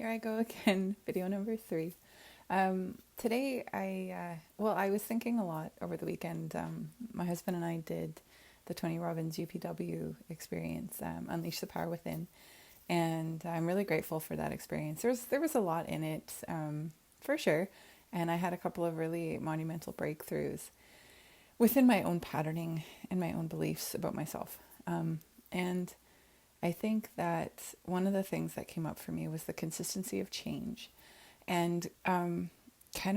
here I go again, video number 3. Today, I was thinking a lot over the weekend. My husband and I did the Tony Robbins UPW experience, Unleash the Power Within, and I'm really grateful for that experience. There was a lot in it, for sure, and I had a couple of really monumental breakthroughs within my own patterning and my own beliefs about myself. And I think that one of the things that came up for me was the consistency of change. And kind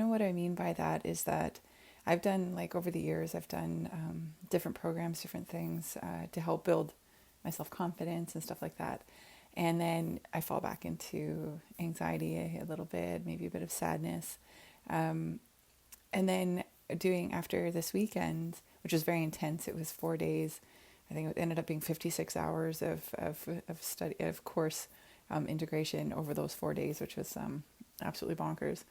of what I mean by that is that I've done, like over the years, I've done different programs, different things to help build my self confidence and stuff like that. And then I fall back into anxiety a little bit, maybe a bit of sadness. And then doing after this weekend, which was very intense, it was 4 days. I think it ended up being 56 hours of study, of course, integration over those 4 days, which was absolutely bonkers.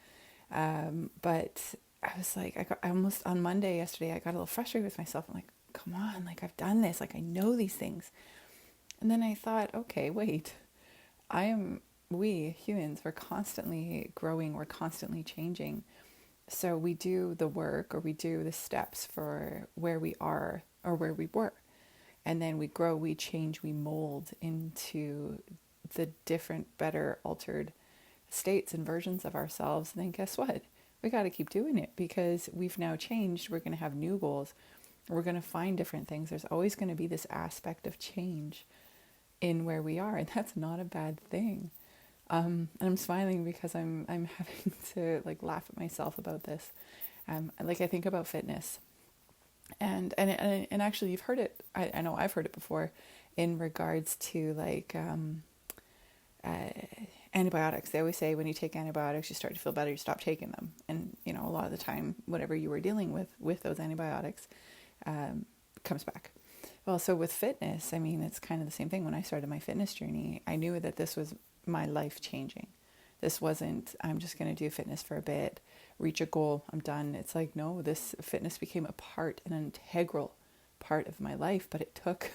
But I was like, I almost on Monday yesterday, I got a little frustrated with myself. I'm like, come on, like I've done this, like I know these things. And then I thought, okay, wait, we humans, we're constantly growing, we're constantly changing. So we do the work or we do the steps for where we are or where we were. And then we grow, we change, we mold into the different, better, altered states and versions of ourselves. And then guess what? We got to keep doing it because we've now changed. We're going to have new goals. We're going to find different things. There's always going to be this aspect of change in where we are. And that's not a bad thing. And I'm smiling because I'm having to like laugh at myself about this. Like I think about fitness, and actually you've heard it. I know I've heard it before, in regards to like uh, antibiotics. They always say when you take antibiotics, you start to feel better. You stop taking them, and you know a lot of the time, whatever you were dealing with those antibiotics, comes back. Well, so with fitness, I mean, it's kind of the same thing. When I started my fitness journey, I knew that this was my life changing. This wasn't, I'm just going to do fitness for a bit, reach a goal, I'm done. It's like, no, this fitness became a part, an integral part of my life, but it took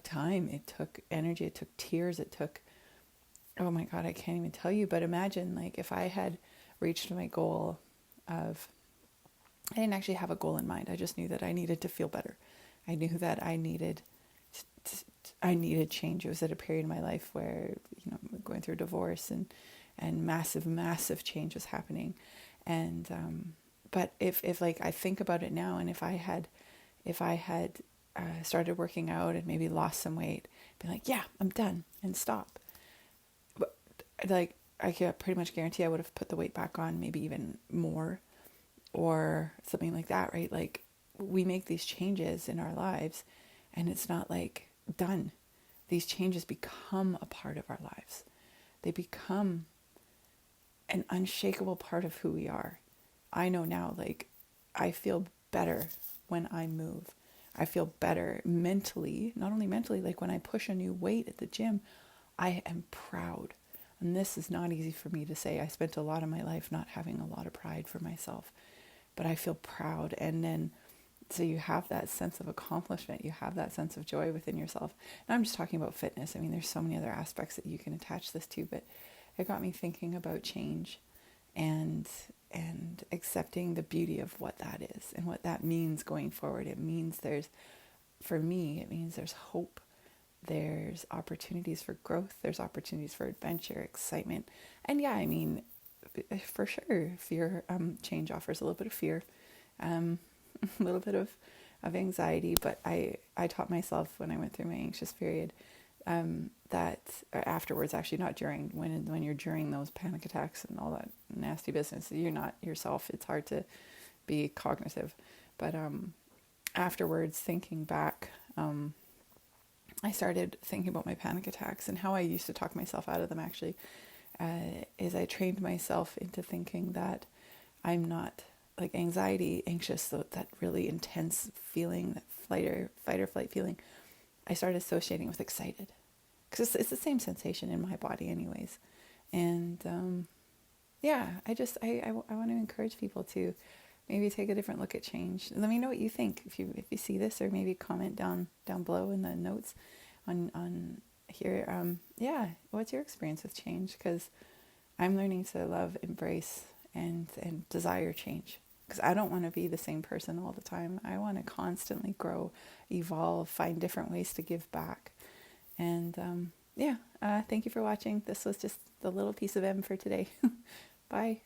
time, it took energy, it took tears, it took, oh my God, I can't even tell you. But imagine like if I had reached my goal of, I didn't actually have a goal in mind. I just knew that I needed to feel better. I knew that I needed change. It was at a period in my life where, you know, going through a divorce and massive change was happening. And but if like I think about it now, and if I had started working out and maybe lost some weight, be like, yeah, I'm done, and stop. But like I could pretty much guarantee I would have put the weight back on, maybe even more, or something like that, right? Like we make these changes in our lives, and it's not like done. These changes become a part of our lives. They become an unshakable part of who we are. I know now, like, I feel better when I move. I feel better mentally, not only mentally, like when I push a new weight at the gym, I am proud. And this is not easy for me to say. I spent a lot of my life not having a lot of pride for myself, but I feel proud. And then, so you have that sense of accomplishment, you have that sense of joy within yourself. And I'm just talking about fitness. I mean, there's so many other aspects that you can attach this to, but it got me thinking about change and accepting the beauty of what that is and what that means going forward. It means for me, it means there's hope. There's opportunities for growth. There's opportunities for adventure, excitement. And yeah, I mean, for sure, fear, change offers a little bit of fear, a little bit of anxiety. But I taught myself when I went through my anxious period, that afterwards, actually not during, when you're during those panic attacks and all that nasty business, you're not yourself. It's hard to be cognitive. But afterwards, thinking back, I started thinking about my panic attacks and how I used to talk myself out of them, actually, is I trained myself into thinking that I'm not like anxious, so that really intense feeling, that fight or flight feeling, I started associating with excited, because it's the same sensation in my body anyways. And yeah, I want to encourage people to maybe take a different look at change. Let me know what you think if you see this, or maybe comment down below in the notes on here. Yeah, what's your experience with change? Because I'm learning to love, embrace, and desire change, because I don't want to be the same person all the time. I want to constantly grow, evolve, find different ways to give back. And thank you for watching. This was just the little piece of M for today. Bye.